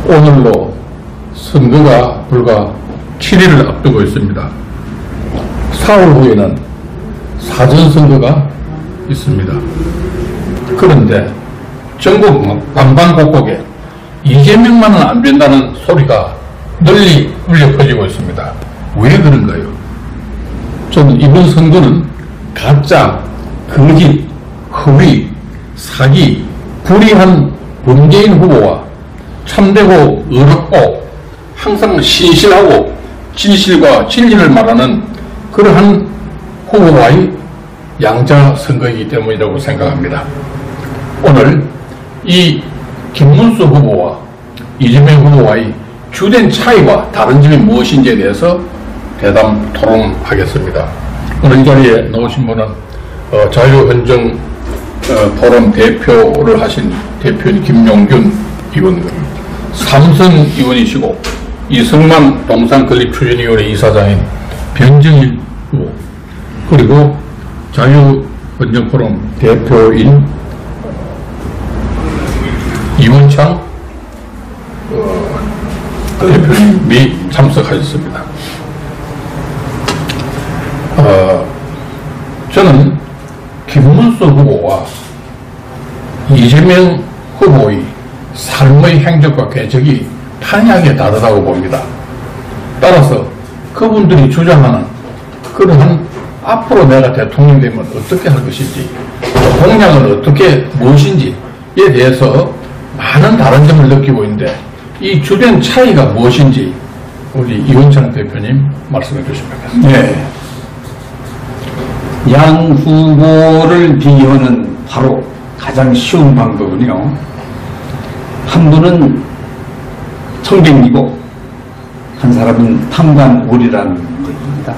오늘로 선거가 불과 7일을 앞두고 있습니다. 4월 후에는 사전선거가 있습니다. 그런데 전국 방방곡곡에 이재명만은 안 된다는 소리가 널리 울려 퍼지고 있습니다. 왜 그런가요? 저는 이번 선거는 가짜, 거짓, 허위, 사기, 불의한 문재인 후보와 참되고 의롭고 항상 신실하고 진실과 진리를 말하는 그러한 후보와의 양자 선거이기 때문이라고 생각합니다. 오늘 이 김문수 후보와 이재명 후보와의 주된 차이와 다른 점이 무엇인지에 대해서 대담 토론하겠습니다. 오늘 이 자리에 나오신 분은 자유헌정 포럼 대표를 하신 대표인 김용균 의원, 삼선 의원이시고 이승만 동산건립추진위원회 이사장인 변정일 후보, 그리고 자유헌정포럼 대표인 이원창 대표님이 참석하셨습니다. 저는 김문수 후보와 이재명 후보의 삶의 행적과 궤적이 판이하게 다르다고 봅니다. 따라서 그분들이 주장하는 그러한 앞으로 내가 대통령 되면 어떻게 할 것인지, 공약은 어떻게 무엇인지에 대해서 많은 다른 점을 느끼고 있는데, 이 주된 차이가 무엇인지 우리 이원창 대표님 말씀해 주시면 되겠습니다. 네. 양 후보를 비교하는 바로 가장 쉬운 방법은요, 한 분은 청백이고 한 사람은 탐관오리라는 것입니다.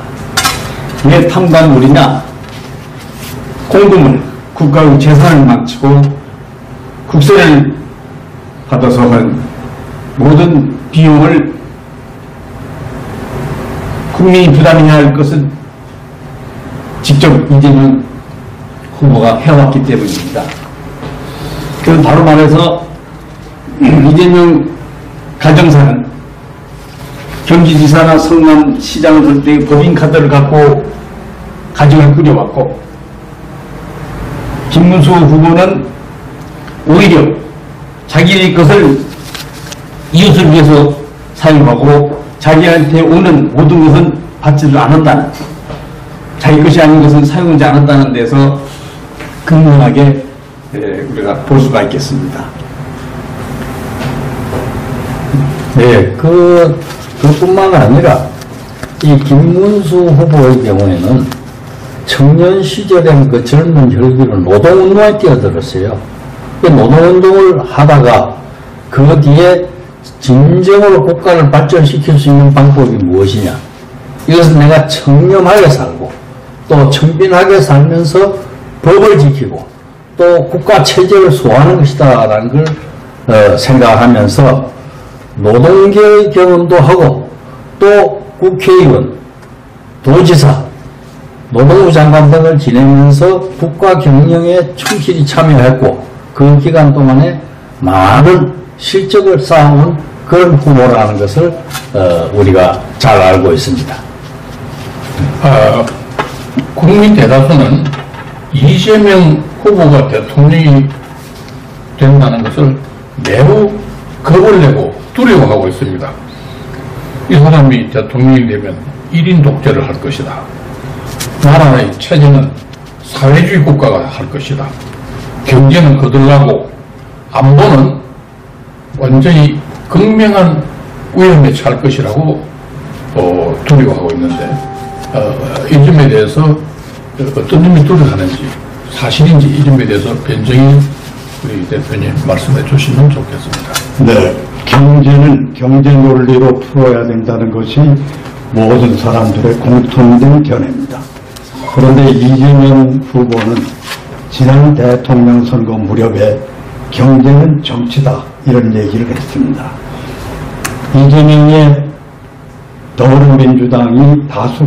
왜 탐관오리냐? 공금을, 국가의 재산을 망치고 국세를 받아서 한 모든 비용을 국민이 부담해야 할 것은 직접 이재명 후보가 해왔기 때문입니다. 그래서 바로 말해서 이재명 가정사는 경기지사나 성남시장을 볼 때 법인카드를 갖고 가정을 꾸려왔고, 김문수 후보는 오히려 자기의 것을 이웃을 위해서 사용하고 자기한테 오는 모든 것은 받지를 않았다는, 자기 것이 아닌 것은 사용하지 않았다는 데서 근명하게 우리가 볼 수가 있겠습니다. 네, 그뿐만 아니라 이 김문수 후보의 경우에는 청년 시절엔 그 젊은 혈기로 노동운동에 뛰어들었어요. 그 노동운동을 하다가 그 뒤에 진정으로 국가를 발전시킬 수 있는 방법이 무엇이냐? 이것은 내가 청렴하게 살고 또 청빈하게 살면서 법을 지키고 또 국가 체제를 소화하는 것이다 라는 걸 생각하면서 노동계의 경험도 하고 또 국회의원, 도지사, 노동부 장관 등을 지내면서 국가 경영에 충실히 참여했고 그 기간 동안에 많은 실적을 쌓아온 그런 후보라는 것을 우리가 잘 알고 있습니다. 국민 대다수는 이재명 후보가 대통령이 된다는 것을 매우 겁을 내고 두려워하고 있습니다. 이 사람이 대통령이 되면 1인 독재를 할 것이다. 나라의 체제는 사회주의 국가가 할 것이다. 경제는 거들나고 안보는 완전히 극명한 위험에 처할 것이라고 두려워하고 있는데, 이 점에 대해서 어떤 점이 두려워하는지, 사실인지 이 점에 대해서 변정일 우리 대표님 말씀해 주시면 좋겠습니다. 네, 경제는 경제 논리로 풀어야 된다는 것이 모든 사람들의 공통된 견해입니다. 그런데 이재명 후보는 지난 대통령 선거 무렵에 경제는 정치다 이런 얘기를 했습니다. 이재명의 더불어민주당이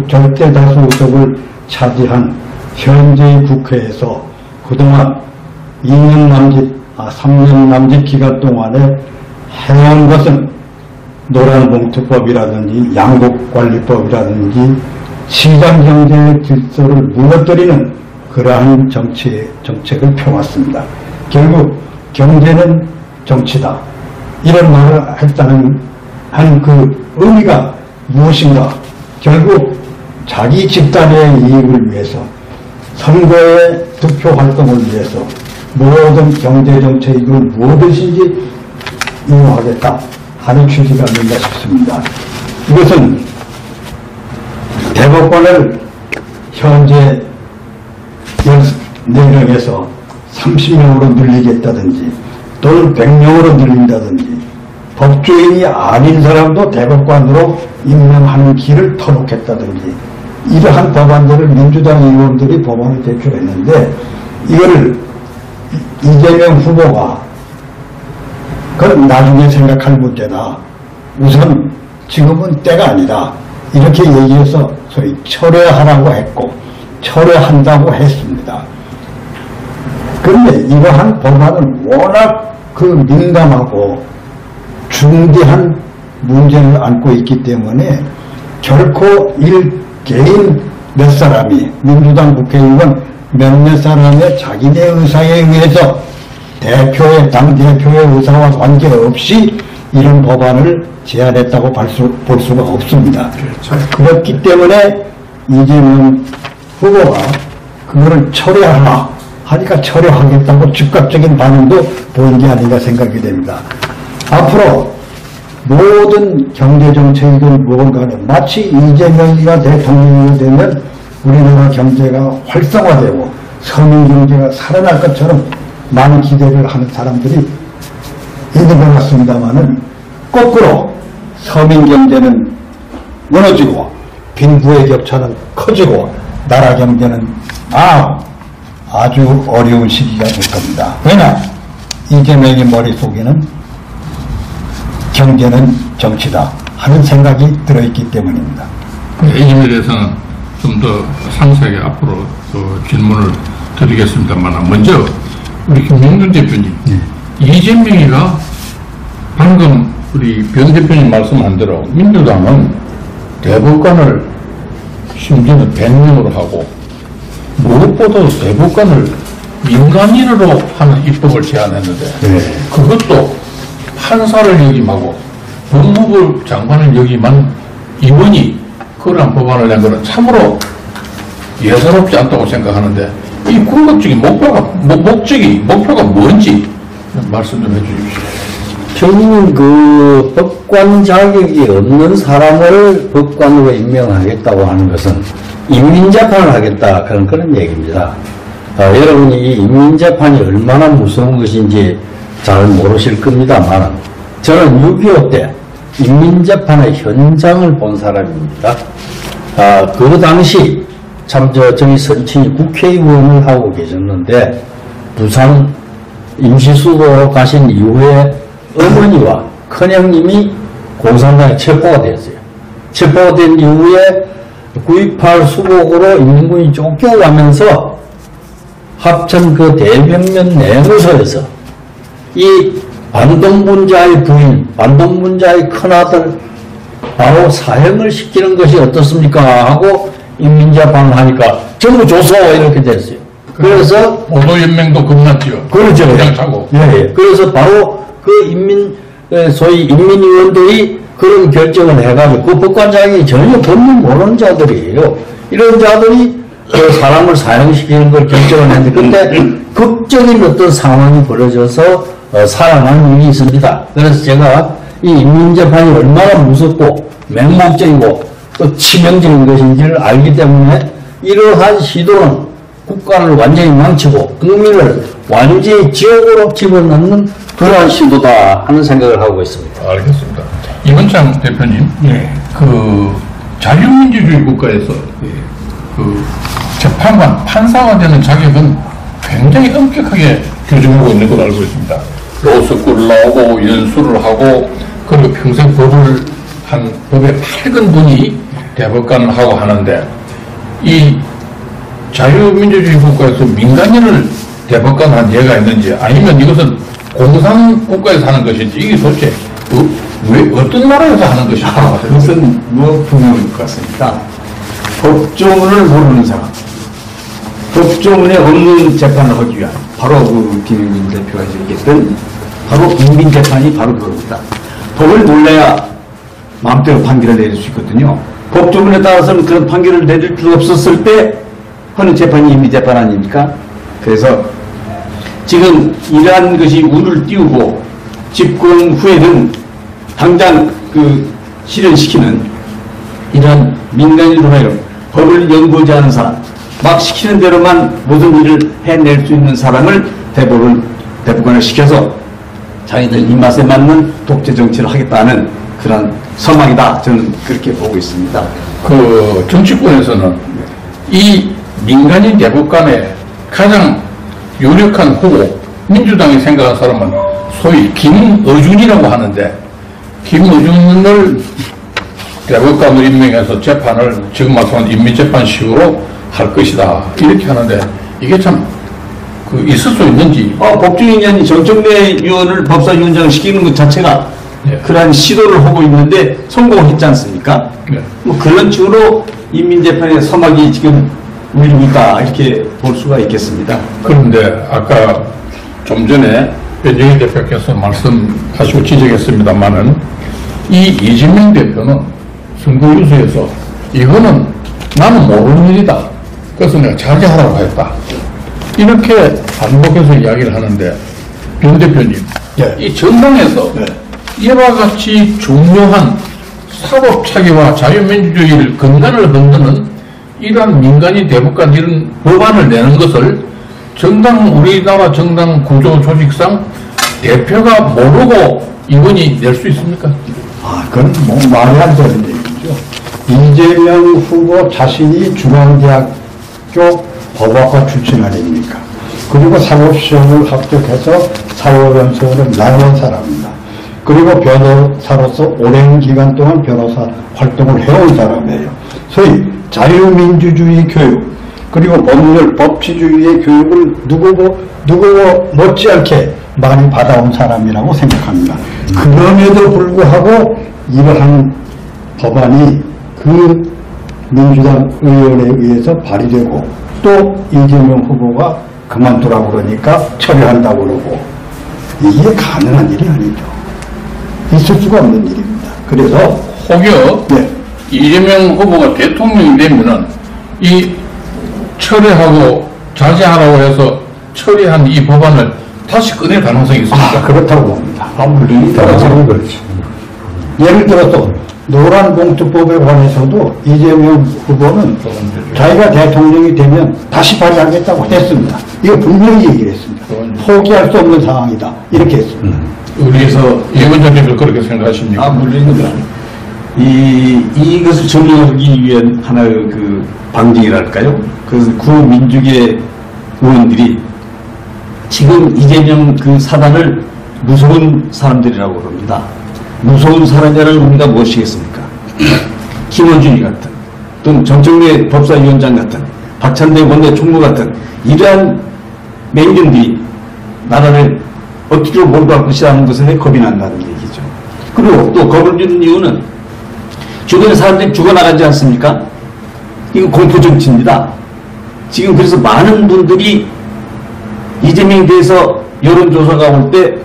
절대 다수 의석을 차지한 현재의 국회에서 그동안 3년 남짓 기간 동안에 해온 것은 노란봉투법이라든지 양국관리법이라든지 시장경제의 질서를 무너뜨리는 그러한 정책을 펴왔습니다. 결국 경제는 정치다. 이런 말을 했다는 그 의미가 무엇인가? 결국 자기 집단의 이익을 위해서 선거의 득표 활동을 위해서 모든 경제정책을 무엇이든지 이용하겠다 하는 취지가 아닌가 싶습니다. 이것은 대법관을 현재 14명에서 30명으로 늘리겠다든지 또는 100명으로 늘린다든지 법조인이 아닌 사람도 대법관으로 임명하는 길을 터놓겠다든지 이러한 법안들을 민주당 의원들이 법안을 제출했는데 이거를 이재명 후보가 그건 나중에 생각할 문제다. 우선 지금은 때가 아니다. 이렇게 얘기해서 소위 철회하라고 했고 철회한다고 했습니다. 그런데 이러한 법안은 워낙 민감하고 중대한 문제를 안고 있기 때문에 결코 개인 몇 사람이 민주당 국회의원 몇몇 사람의 자기네 의사에 의해서 당대표의 의사와 관계없이 이런 법안을 제안했다고 볼 수가 없습니다. 그렇기 때문에 이재명 후보가 그거를 철회하라 하니까 철회하겠다고 즉각적인 반응도 보인 게 아닌가 생각이 됩니다. 앞으로 모든 경제정책이든 무언가는 마치 이재명이가 대통령이 되면 우리나라 경제가 활성화되고 서민경제가 살아날 것처럼 많은 기대를 하는 사람들이 있는 것 같습니다만은 거꾸로 서민경제는 무너지고 빈부의 격차는 커지고 나라 경제는 아주 어려운 시기가 될 겁니다. 왜냐? 이재명의 머릿속에는 경제는 정치다 하는 생각이 들어있기 때문입니다. 이 점에 대해서는 좀 더 상세하게 앞으로 질문을 드리겠습니다만 먼저 우리 김영준 대표님, 이재명이가 방금 우리 변 대표님 말씀한 대로 민주당은 대법관을 심지어는 100명으로 하고 무엇보다 대법관을 민간인으로 하는 입법을 제안했는데 그것도 판사를 역임하고 법무부 장관을 역임한 의원이 그런 법안을 낸 것은 참으로 예사롭지 않다고 생각하는데 이 궁극적인 목표가 뭔지 말씀 좀 해주십시오. 결국은 그 법관 자격이 없는 사람을 법관으로 임명하겠다고 하는 것은 인민재판을 하겠다 그런 얘기입니다. 여러분이 이 인민재판이 얼마나 무서운 것인지 잘 모르실 겁니다만 저는 6.25 때 인민재판의 현장을 본 사람입니다. 그 당시 참 저희 선친이 국회의원을 하고 계셨는데 부산 임시수도로 가신 이후에 어머니와 큰형님이 공산당에 체포가 되었어요. 체포가 된 이후에 9.28 수복으로 인민군이 쫓겨가면서 합천 그 대병면 내무소에서 이 반동분자의 부인, 반동분자의 큰아들 바로 사형을 시키는 것이 어떻습니까? 하고 인민재판을 하니까 전부 조소 이렇게 됐어요. 그래서 보도연맹도 겁났죠. 그렇죠. 그냥 차고. 예. 그래서 바로 그 소위 인민위원들이 그런 결정을 해가지고 그 법관장이 전혀 법률 모르는 자들이에요. 이런 자들이 그 사람을 사형시키는 걸 결정을 했는데 그때 극적인 어떤 상황이 벌어져서 살아난 일이 있습니다. 그래서 제가 이 인민재판이 얼마나 무섭고 맹목적이고 또 치명적인 것인지를 알기 때문에 이러한 시도는 국가를 완전히 망치고 국민을 완전히 지옥으로 집어넣는 그러한 시도다 하는 생각을 하고 있습니다. 알겠습니다. 이건창 대표님, 그 자유민주주의 국가에서 그 재판관, 판사가 되는 자격은 굉장히 엄격하게 규정하고 있는 걸로 알고 있습니다. 로스쿨을 나오고 연수를 하고 그리고 평생 법을 한 법의 밝은 분이 대법관을 하고 하는데 이 자유민주주의 국가에서 민간인을 대법관 한 예가 있는지 아니면 이것은 공산국가에서 하는 것인지 이게 도대체 왜 어떤 나라에서 하는 것인가? 그것은 분명할 것 같습니다. 법조문을 모르는 사람, 법조문에 없는 재판을 하기 위한 바로 그 김영진 대표가 얘기했던 바로 인민재판이 바로 그겁니다. 법을 몰라야 마음대로 판결을 내릴 수 있거든요. 법조문에 따라서는 그런 판결을 내릴 수 없었을 때 하는 재판이 인민재판 아닙니까? 그래서 지금 이러한 것이 운을 띄우고 집권 후에는 당장 그 실현시키는 이러한 민간인으로 법을 연구하지 않은 사람, 막 시키는 대로만 모든 일을 해낼 수 있는 사람을 대법원을 시켜서 자기들 입맛에 맞는 독재 정치를 하겠다는 그런 서망이다. 저는 그렇게 보고 있습니다. 그 정치권에서는 이 민간인 대법관의 가장 유력한 후보, 민주당이 생각한 사람은 소위 김어준이라고 하는데, 김어준을 대법관으로 임명해서 재판을 지금 말씀한 인민재판식으로 할 것이다. 이렇게 하는데, 이게 참, 있을 수 있는지. 법조인연이 정청래 의원을 법사위원장을 시키는 것 자체가 네. 그러한 시도를 하고 있는데 성공했지 않습니까? 네. 뭐 그런 식으로 인민재판의 서막이 지금 울리고 있다. 이렇게 볼 수가 있겠습니다. 그런데 아까 좀 전에 변정희 대표께서 말씀하시고 지적했습니다만은 이 이재명 대표는 선거유세에서 이거는 나는 모르는 일이다. 그래서 내가 자제하라고 했다. 이렇게 반복해서 이야기를 하는데 변 대표님, 예. 이 정당에서 이와 같이 중요한 사법 차기와 자유민주주의를 근간을 흔드는 이러한 민간인 대법관 이런 법안을 내는 것을 우리나라 정당 구조 조직상 대표가 모르고 이건이 낼 수 있습니까? 그건 뭐 말이 안 되는 얘기죠. 이재명 후보 자신이 중앙대학교 법학과 출신 아닙니까? 그리고 사법시험을 합격해서 사법연수원을 나온 사람입니다. 그리고 변호사로서 오랜 기간 동안 변호사 활동을 해온 사람이에요. 소위 자유민주주의 교육, 그리고 법률, 법치주의의 교육을 누구 못지않게 많이 받아온 사람이라고 생각합니다. 그럼에도 불구하고 이러한 법안이 그 민주당 의원에 의해서 발의되고 또 이재명 후보가 그만두라고 그러니까 처리한다고 그러고 이게 가능한 일이 아니죠. 있을 수가 없는 일입니다. 그래서 혹여 네. 이재명 후보가 대통령이 되면은 이 철회하고 자제하라고 해서 처리한 이 법안을 다시 꺼낼 가능성이 있습니까? 그렇다고 봅니다. 물론 그렇죠. 예를 들어서 노란봉투법에 관해서도 이재명 후보는 자기가 대통령이 되면 다시 발의하겠다고 했습니다. 이거 분명히 얘기를 했습니다. 포기할 수 없는 상황이다. 이렇게 했습니다. 우리에서 예원장님도 그렇게 생각하십니까? 물론입니다. 이것을 정리하기 위한 하나의 그 방증이랄까요? 그래서 구민주계 의원들이 지금 이재명 그 사단을 무서운 사람들이라고 그럽니다. 무서운 사람이라는 의미가 무엇이겠습니까? 김원준이 같은, 또는 정청래 법사위원장 같은, 박찬대 원내 총무 같은 이러한 맹견들이 나라를 어떻게 몰고 갈 것이라는 것에 겁이 난다는 얘기죠. 그리고 또 겁을 주는 이유는 주변에 사람들이 죽어나가지 않습니까? 이거 공포정치입니다. 지금 그래서 많은 분들이 이재명에 대해서 여론조사가 올 때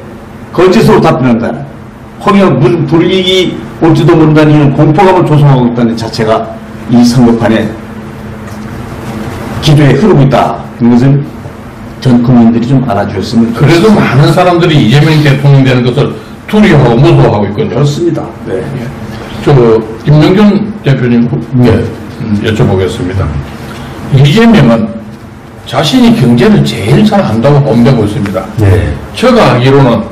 거짓으로 답변한다는, 거기가 무슨 불이익이 올지도 모른다는 이런 공포감을 조성하고 있다는 자체가 이 선거판에 기조에 흐르고 있다. 이것을 전 국민들이 좀 알아주셨으면 그래도 좋겠습니다. 많은 사람들이 이재명 대통령 되는 것을 두려워하고 무서워하고 있거든요. 그렇습니다. 네. 김명준 대표님께 여쭤보겠습니다. 이재명은 자신이 경제를 제일 잘 한다고 뽐내고 있습니다. 네. 제가 알기로는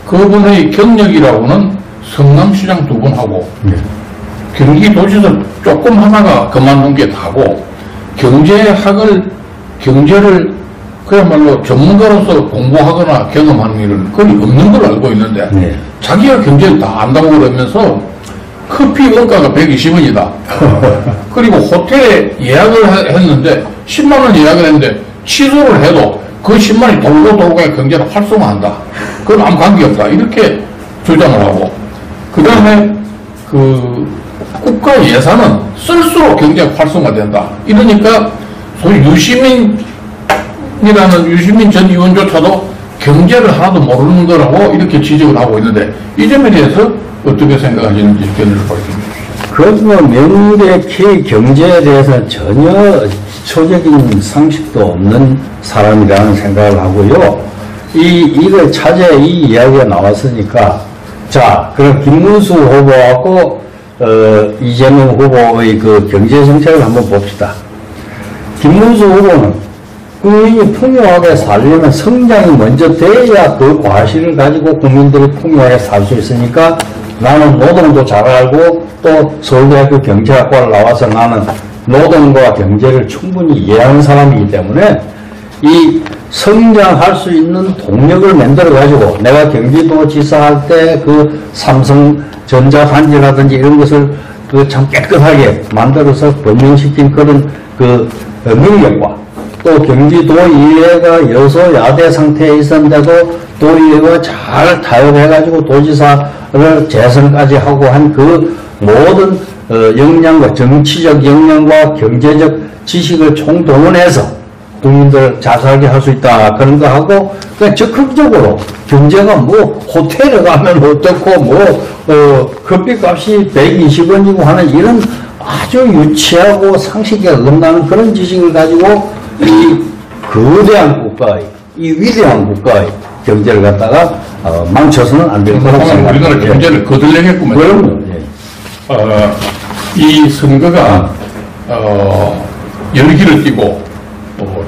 그분의 경력이라고는 성남시장 2번 하고 경기도지사 조금 하다가 그만둔 게 다고 경제를 그야말로 전문가로서 공부하거나 경험하는 일은 거의 없는 걸로 알고 있는데 네. 자기가 경제를 다 안다고 그러면서 커피 원가가 120원이다. 그리고 호텔에 예약을 했는데 10만 원 예약을 했는데 취소를 해도 그 10만이 돌고 돌고 경제를 활성화한다. 그건 아무 관계없다. 이렇게 주장을 하고, 그 다음에 그 국가 예산은 쓸수록 경제가 활성화된다. 이러니까 소위 유시민이라는 유시민 전 의원조차도 경제를 하나도 모르는 거라고 이렇게 지적을 하고 있는데, 이 점에 대해서 어떻게 생각하시는지 의견을 밝힙니다. 그뭐 명백히 경제에 대해서는 전혀 기초적인 상식도 없는 사람이라는 생각을 하고요. 이걸 차제 이 이야기가 나왔으니까, 자, 그럼 김문수 후보하고 이재명 후보의 그 경제 정책을 한번 봅시다. 김문수 후보는 국민이 풍요하게 살려면 성장이 먼저 돼야 그 과실을 가지고 국민들이 풍요하게 살 수 있으니까, 나는 노동도 잘 알고 또 서울대학교 경제학과를 나와서 나는 노동과 경제를 충분히 이해하는 사람이기 때문에 이 성장할 수 있는 동력을 만들어 가지고, 내가 경기도지사 할 때 그 삼성전자 단지라든지 이런 것을 그 참 깨끗하게 만들어서 번영시킨 그런 그 능력과, 또 경기도 이해가 여소야대 상태에 있었는데도 도의회와 잘 타협해가지고 도지사를 재선까지 하고 한 그 모든 역량과 정치적 역량과 경제적 지식을 총동원해서 국민들 잘 살게 할 수 있다. 그런 거 하고, 그냥 적극적으로 경제가 뭐 호텔에 가면 어떻고 커피값이 120원이고 하는 이런 아주 유치하고 상식에 어긋나는 그런 지식을 가지고 이 거대한 국가의, 이 위대한 국가의 경제를 갖다가 망쳐서는 안 될 거라고 생각합니다. 우리나라 경제를 거들려겠구만. 그럼요. 이 선거가 열기를 띠고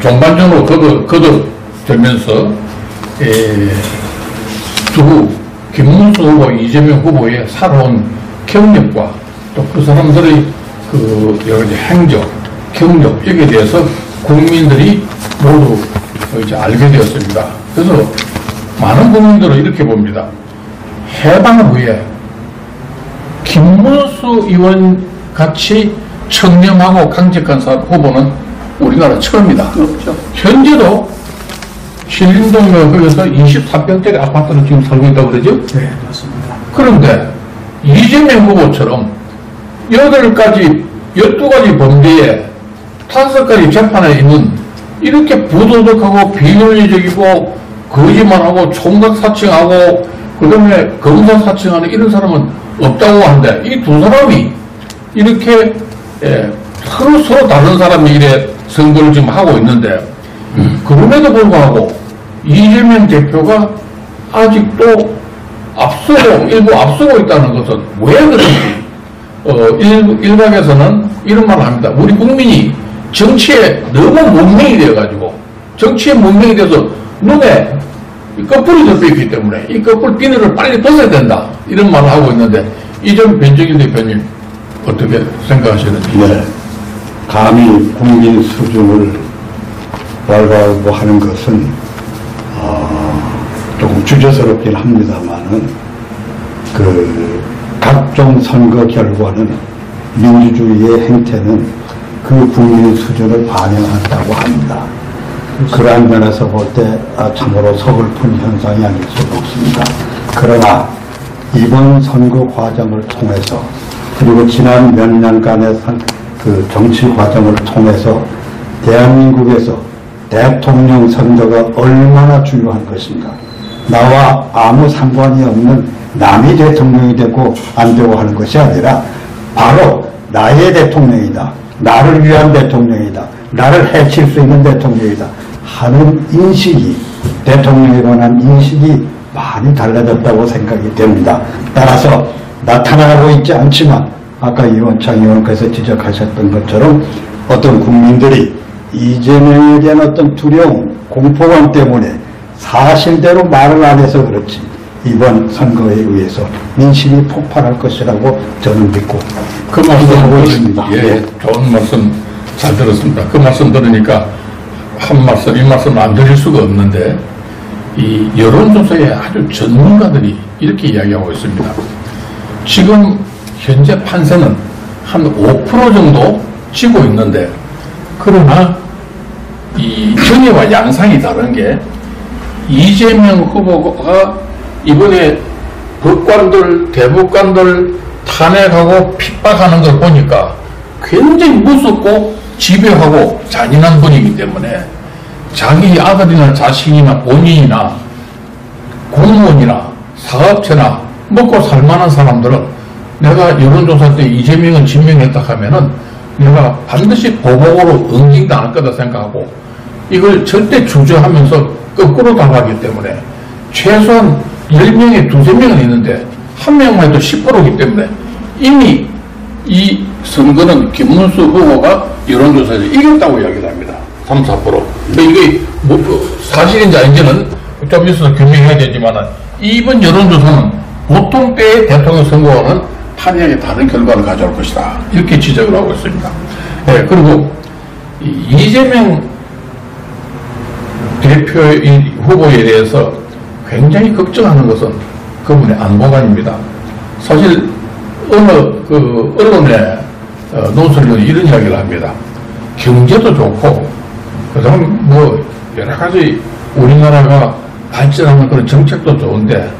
전반전으로 거듭되면서 두 김문수 후보, 이재명 후보의 살아온 경력과 또 그 사람들의 그 여러 가지 행적, 경력 여기에 대해서 국민들이 모두 이제 알게 되었습니다. 그래서 많은 국민들은 이렇게 봅니다. 해방 후에 김문수 의원 같이 청렴하고 강직한 후보는 우리나라 처음이다. 없죠. 현재도 신림동역에서 23평짜리 아파트를 지금 살고 있다고 그러죠? 네, 맞습니다. 그런데 이재명 후보처럼 12가지 범죄에 5가지 재판에 있는 이렇게 부도덕하고 비논리적이고 거짓말하고 총각 사칭하고 그다음에 검사 사칭하는 이런 사람은 없다고 하는데, 이 두 사람이 이렇게 서로 다른 사람이 이래 선거를 지금 하고 있는데, 그럼에도 불구하고 이재명 대표가 아직도 일부 앞서고 있다는 것은 왜 그런지, 일각에서는 이런 말을 합니다. 우리 국민이 정치에 너무 문명이 되어가지고, 정치에 문명이 돼서 눈에 거풀이 덮여있기 때문에 이 거풀 비늘을 빨리 벗어야 된다. 이런 말을 하고 있는데, 이 점 변정일 대표님 어떻게 생각하시는지? 네. 감히 국민 수준을 왈가왈부하는 것은 조금 주저스럽긴 합니다만은 그 각종 선거 결과는 민주주의의 행태는 그 국민 수준을 반영한다고 합니다. 그러한 면에서 볼 때 참으로 서글픈 현상이 아닐 수가 없습니다. 그러나 이번 선거 과정을 통해서, 그리고 지난 몇 년간의 그 정치 과정을 통해서 대한민국에서 대통령 선거가 얼마나 중요한 것인가, 나와 아무 상관이 없는 남이 대통령이 되고 안 되고 하는 것이 아니라 바로 나의 대통령이다, 나를 위한 대통령이다, 나를 해칠 수 있는 대통령이다 하는 인식이, 대통령에 관한 인식이 많이 달라졌다고 생각이 됩니다. 따라서 나타나고 있지 않지만 아까 이원창 의원께서 지적하셨던 것처럼 어떤 국민들이 이재명에 대한 어떤 두려움, 공포감 때문에 사실대로 말을 안 해서 그렇지 이번 선거에 의해서 민심이 폭발할 것이라고 저는 믿고 그 말씀 기대하고 있습니다. 예, 좋은 말씀 잘 들었습니다. 그 말씀 들으니까 한 말씀, 이 말씀 안 드릴 수가 없는데, 이 여론조사에 아주 전문가들이 이렇게 이야기하고 있습니다. 지금 현재 판세는 한 5% 정도 지고 있는데, 그러나 이 전에와 양상이 다른 게 이재명 후보가 이번에 법관들, 대법관들 탄핵하고 핍박하는 걸 보니까 굉장히 무섭고 집요하고 잔인한 분이기 때문에 자기 아들이나 자식이나 본인이나 공무원이나 사업체나 먹고 살만한 사람들은 내가 여론조사 때 이재명은 진명했다 하면은 내가 반드시 보복으로 응징당할 거다 생각하고 이걸 절대 주저하면서 거꾸로 당하기 때문에 최소한 10명에 2~3명은 있는데 한 명만 해도 10%이기 때문에 이미 이 선거는 김문수 후보가 여론조사에서 이겼다고 이야기를 합니다. 3~4%. 이게 뭐 사실인지 아닌지는 좀 있어서 규명해야 되지만 이번 여론조사는 보통 때의 대통령 선거와는 판이하게 다른 결과를 가져올 것이다. 이렇게 지적을 하고 있습니다. 네, 그리고 이재명 대표의 후보에 대해서 굉장히 걱정하는 것은 그분의 안보관입니다. 사실 어느 그 언론에 논설위원이 이런 이야기를 합니다. 경제도 좋고 그다음 뭐 여러 가지 우리나라가 발전하는 그런 정책도 좋은데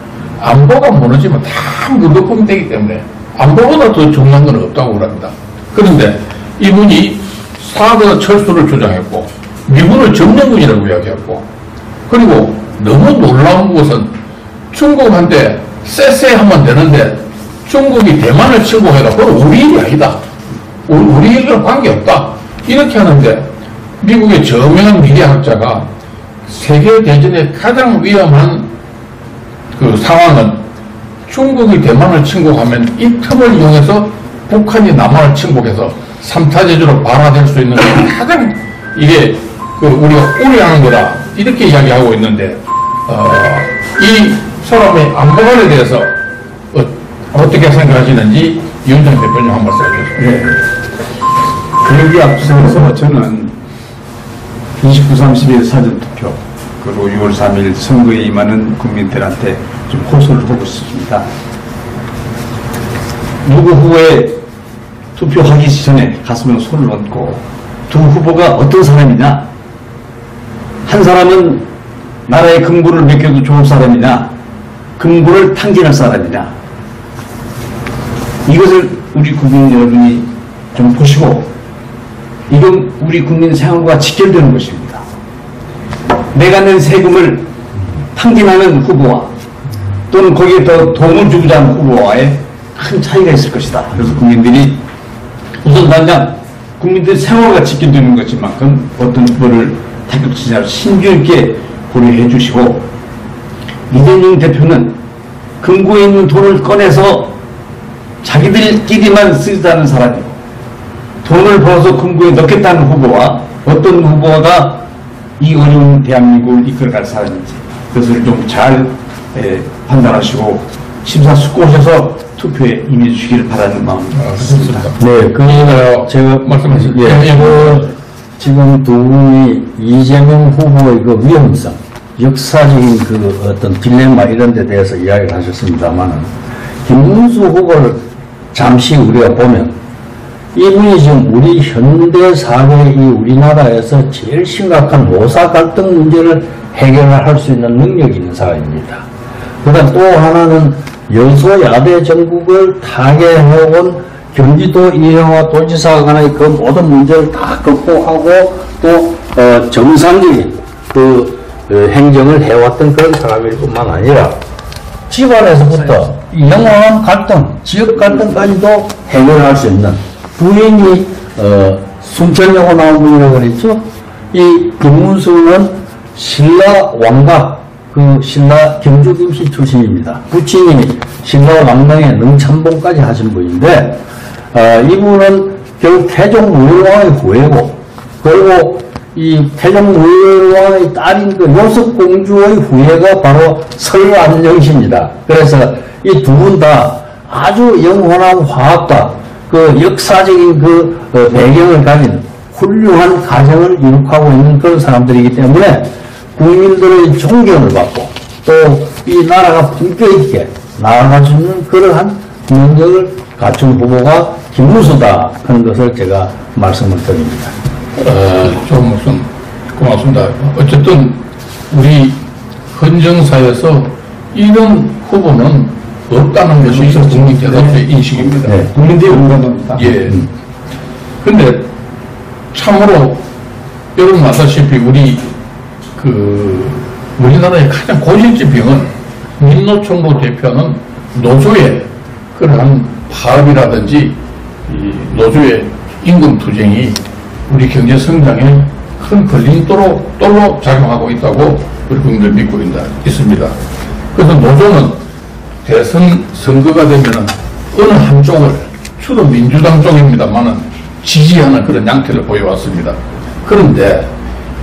안보가 무너지면 다 물거품이 되기 때문에 안보보다 더 중요한 건 없다고 합니다. 그런데 이분이 사드 철수를 주장했고 미군을 점령군이라고 이야기했고 그리고 너무 놀라운 것은 중국한테 쎄쎄 하면 되는데 중국이 대만을 침공해라. 그건 우리 일이 아니다. 우리 일과 관계없다. 이렇게 하는데 미국의 저명한 미래학자가 세계대전의 가장 위험한 그 상황은 중국이 대만을 침공하면 이 틈을 이용해서 북한이 남한을 침공해서 3차 제조로 발화될 수 있는 가장 이게 그 우리가 우려하는 거다. 이렇게 이야기하고 있는데 이 사람의 안보관에 대해서 어떻게 생각하시는지 유은장 대표님 한 말씀 해주세요. 네. 여기 앞서서 저는 29, 30일 사전투표 그리고 6월 3일 선거에 임하는 국민들한테 좀 호소를 하고 싶습니다. 누구 후보에 투표하기 전에 가슴에 손을 얹고 두 후보가 어떤 사람이냐, 한 사람은 나라의 근본을 맡겨도 좋은 사람이냐, 근본을 탕진할 사람이냐, 이것을 우리 국민 여러분이 좀 보시고 이건 우리 국민 생활과 직결되는 것입니다. 내가 낸 세금을 탕진하는 후보와 또는 거기에 더 도움을 주고자 하는 후보와의 큰 차이가 있을 것이다. 그래서 국민들이 우선 당장 국민들 생활과 직결되는 것만큼 어떤 후보를 타격치냐를 신중 있게 고려해 주시고 이재명 대표는 금고에 있는 돈을 꺼내서 자기들끼리만 쓰자는 사람이고 돈을 벌어서 금고에 넣겠다는 후보와 어떤 후보가 이 어려운 대한민국을 이끌어갈 사람인지 그것을 좀 잘 판단하시고 심사숙고하셔서 투표에 임해주시기를 바라는 마음입니다. 네, 제가 말씀하신 지금 두 분이 이재명 후보의 그 위험성, 역사적인 그 어떤 딜레마 이런 데 대해서 이야기를 하셨습니다만은 김문수 후보를 잠시 우리가 보면 이분이 지금 우리 현대 사회 이 우리나라에서 제일 심각한 노사 갈등 문제를 해결할 수 있는 능력이 있는 사람입니다. 그다음 또 하나는 여소야대 전국을 타개해온 경기도 이영화 도지사 간의 그 모든 문제를 다 극복하고 또 정상적인 그 행정을 해왔던 그런 사람일 뿐만 아니라 집안에서부터 영원한 갈등, 지역 갈등까지도 해결할 수 있는 부인이 순천여고 나온 분이라고 그랬죠. 이 김문수는 신라 왕각 그 신라 경주김씨 출신입니다. 부친이 신라 왕당의 능참봉까지 하신 분인데 이분은 결국 태종무열왕의 후예고 그리고 이 태종무열왕의 딸인 그 요석공주의 후예가 바로 설완영씨입니다. 그래서 이 두 분 다 아주 영원한 화합과 그 역사적인 그 배경을 가진 훌륭한 가정을 이룩하고 있는 그런 사람들이기 때문에 국민들의 존경을 받고 또 이 나라가 품격 있게 나아갈 수 있는 그러한 능력을 갖춘 후보가 김문수다 하는 것을 제가 말씀을 드립니다. 좀 무슨 고맙습니다. 어쨌든 우리 헌정사에서 이런 후보는 없다는 것이 국민 대다수의 인식입니다. 네, 국민들이 공감합니다. 예. 근데 참으로 여러분 아시다시피 우리나라의 가장 고질疾병은 민노총무 대표는 노조의 그러한 파업이라든지 이 노조의 임금 투쟁이 우리 경제 성장에 큰 걸림돌로 작용하고 있다고 우리 국민들 믿고 있습니다. 그래서 노조는 대선 선거가 되면은 어느 한쪽을 주로 민주당 쪽입니다만은 지지하는 그런 양태를 보여왔습니다. 그런데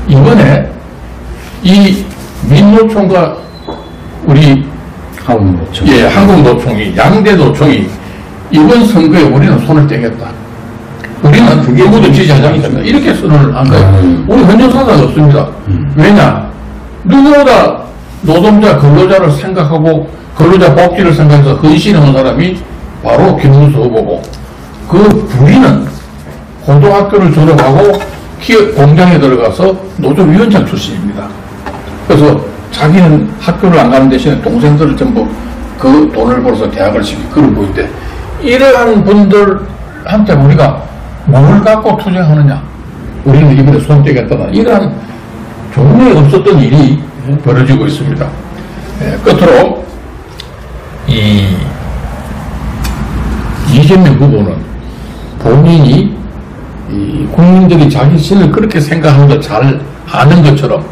이번에 이 민노총과 우리 한국노총이 양대 노총이 이번 선거에 우리는 손을 떼겠다. 우리는 누구도 지지하지 않겠다. 이렇게 선언을 한 거예요. 우리 헌정사가 없습니다. 왜냐? 누구보다 노동자, 근로자를 생각하고 근로자 복지를 생각해서 헌신하는 사람이 바로 김문수 후보고, 그 부인은 고등학교를 졸업하고 기업 공장에 들어가서 노조위원장 출신입니다. 그래서 자기는 학교를 안 가는 대신에 동생들을 전부 그 돈을 벌어서 대학을 시키고 그런 분인데, 이러한 분들한테 우리가 뭘 갖고 투쟁하느냐? 우리는 이번에 손 떼겠다. 이러한 종류에 없었던 일이 벌어지고 있습니다. 끝으로 이재명 후보는 본인이 국민들이 자기 신을 그렇게 생각하는 걸 잘 아는 것처럼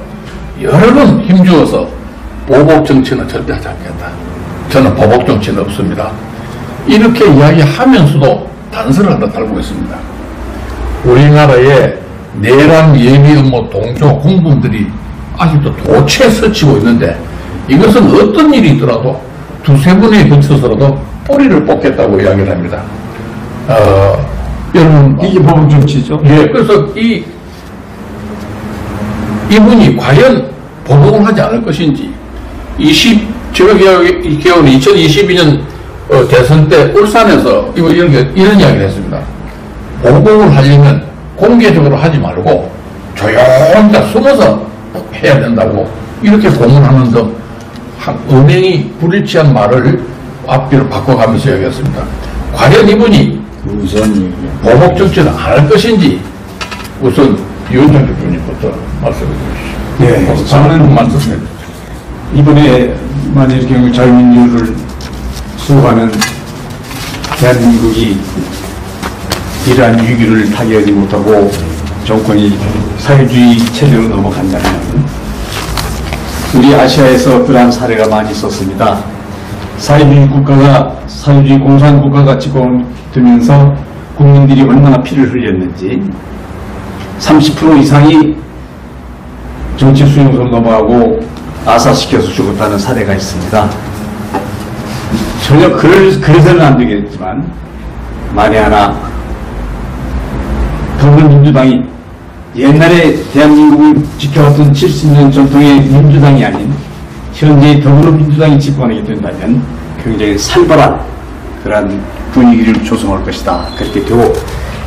여러 번 힘주어서 보복 정치는 절대 하지 않겠다. 저는 보복 정치는 없습니다. 이렇게 이야기하면서도 단서를 하나 달고 있습니다. 우리나라의 내란 예비 업무 동조 공범들이 아직도 도처에 스치고 있는데, 이것은 어떤 일이 있더라도 두세 번에 걸쳐서라도 뿌리를 뽑겠다고 이야기를 합니다. 여러분, 이게 보복 정치죠? 예, 그래서 이분이 과연 보복을 하지 않을 것인지, 제가 기억은 2022년 대선 때 울산에서 이런 이야기를 했습니다. 보복을 하려면 공개적으로 하지 말고 조용히 숨어서 해야 된다고 이렇게 공언하는 등 은행이 불일치한 말을 앞뒤로 바꿔가면서 이야기했습니다. 과연 이분이 우선 보복 정치를 안 할 것인지 우선 위원장 대표님부터 말씀해 주시죠. 네, 저는 말씀해 주시죠. 이번에 만일 경우 자유민주를 수호하는 대한민국이 이러한 위기를 타개하지 못하고 정권이 사회주의 체제로 넘어간다면, 우리 아시아에서 그러한 사례가 많이 있었습니다. 사회주의 공산국가가 집권되면서 국민들이 얼마나 피를 흘렸는지 30% 이상이 정치 수용소로 넘어가고 아사시켜서 죽었다는 사례가 있습니다. 전혀 그래서는 안 되겠지만, 만에 하나 더불어민주당이 옛날에 대한민국을 지켜왔던 70년 전통의 민주당이 아닌 현재 더불어민주당이 집권하게 된다면 굉장히 살벌한 그러한 분위기를 조성할 것이다. 그렇게 되고,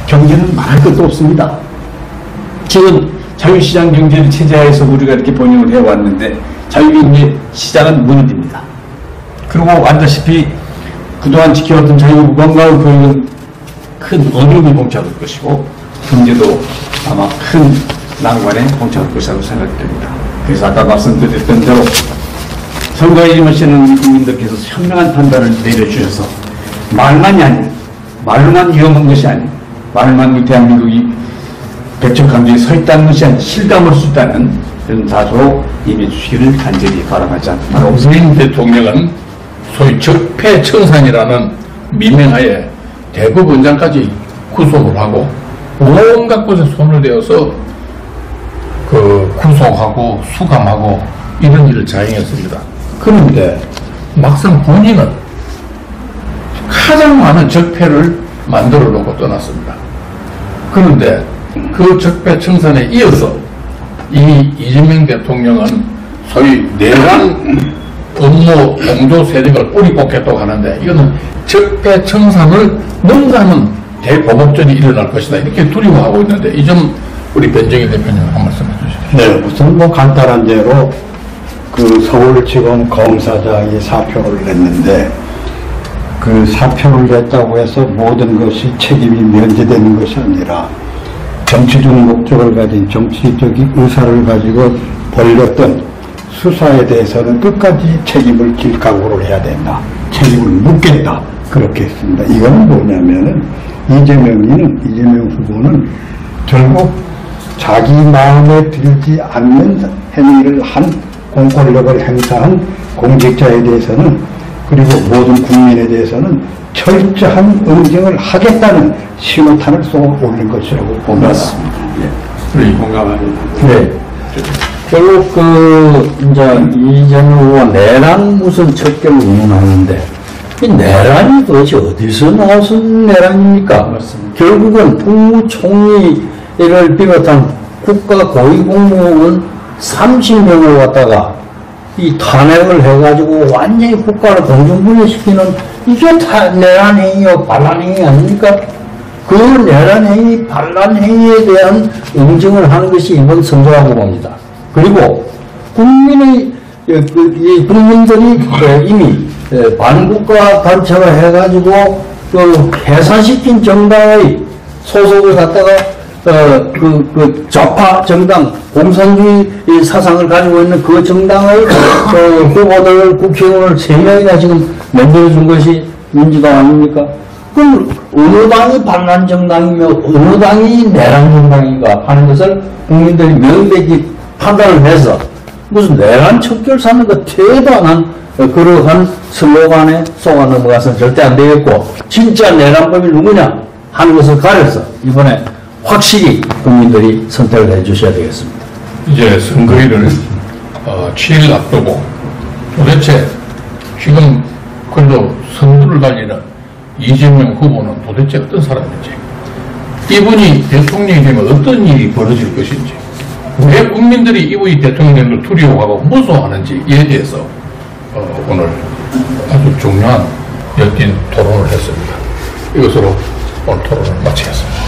경제는 말할 것도 없습니다. 지금 자유시장 경제 체제하에서 우리가 이렇게 번영을 해왔는데 자유경제 시장은 무너집니다. 그리고 알다시피 그동안 지켜왔던 자유무관과 교육은 큰 어려움이 봉착할 것이고, 경제도 아마 큰 난관에 봉착할 것이라고 생각됩니다. 그래서 아까 말씀드렸던 대로 선거에 임하시는 국민들께서 현명한 판단을 내려주셔서 말만이 아닌, 말로만 위험한 것이 아닌, 말만 우리 대한민국이 백척강조에 서 있다는 것이 아닌 실감할 수 있다는 그런 자세로 임해주시기를 간절히 바람하지 않습니다. 문재인 대통령은 소위 적폐청산이라는 미명하에 대법원장까지 구속을 하고 온갖 곳에 손을 대어서 구속하고 수감하고 이런 일을 자행했습니다. 그런데 막상 본인은 가장 많은 적폐를 만들어 놓고 떠났습니다. 그런데 그 적폐청산에 이어서 이재명 대통령은 소위 내란 업무 공조 세력을 뿌리 뽑겠다고 하는데, 이거는 적폐청산을 능가하는 대보복전이 일어날 것이다, 이렇게 두려워하고 있는데, 이 점 우리 변정희 대표님 한 말씀 해주시죠. 네, 우선 뭐 간단한 예로 그 서울지검 검사장이 사표를 냈는데 그 사표를 냈다고 해서 모든 것이 책임이 면제되는 것이 아니라 정치적 목적을 가진 정치적인 의사를 가지고 벌였던 수사에 대해서는 끝까지 책임을 질 각오를 해야 된다. 책임을 묻겠다. 그렇게 했습니다. 이거는 뭐냐면은 이재명 후보는 결국 자기 마음에 들지 않는 행위를 한 공권력을 행사한 공직자에 대해서는 그리고 모든 국민에 대해서는 철저한 응징을 하겠다는 신호탄을 쏘아 올린 것이라고 봅니다. 우리 공감합니다. 네. 결국 이제 이재명 후보가 내란 무슨 척결을 운운하는데 이 내란이 도대체 어디서 나온 내란입니까? 맞습니다. 결국은 국무총리를 비롯한 국가 고위공무원 30명을 갖다가 이 탄핵을 해가지고 완전히 국가를 공중분해시키는 이게 다 내란 행위와 반란 행위 아닙니까? 그 내란 행위, 반란 행위에 대한 응징을 하는 것이 이번 선거라고 봅니다. 그리고 국민들이 이미 반국가 단체가 해가지고 해산시킨 정당의 소속을 갖다가 좌파 정당, 공산주의 사상을 가지고 있는 그 정당의 후보들 국회의원을 3명이나 지금 만들어준 것이 민주당 아닙니까? 그럼 어느 당이 반란 정당이며 어느 당이 내란 정당인가 하는 것을 국민들이 명백히 판단을 해서 무슨 내란 척결 사는 그 대단한 그러한 슬로건에 속아 넘어가서는 절대 안 되겠고 진짜 내란범이 누구냐 하는 것을 가려서 이번에 확실히 국민들이 선택을 해 주셔야 되겠습니다. 이제 선거일을 7일 앞두고 도대체 지금 그래도 선두를 달리는 이재명 후보는 도대체 어떤 사람인지, 이분이 대통령이 되면 어떤 일이 벌어질 것인지, 왜 국민들이 이분이 대통령이 되는 걸 두려워하고 무서워하는지에 대해서 오늘 아주 중요한 열띤 토론을 했습니다. 이것으로 오늘 토론을 마치겠습니다.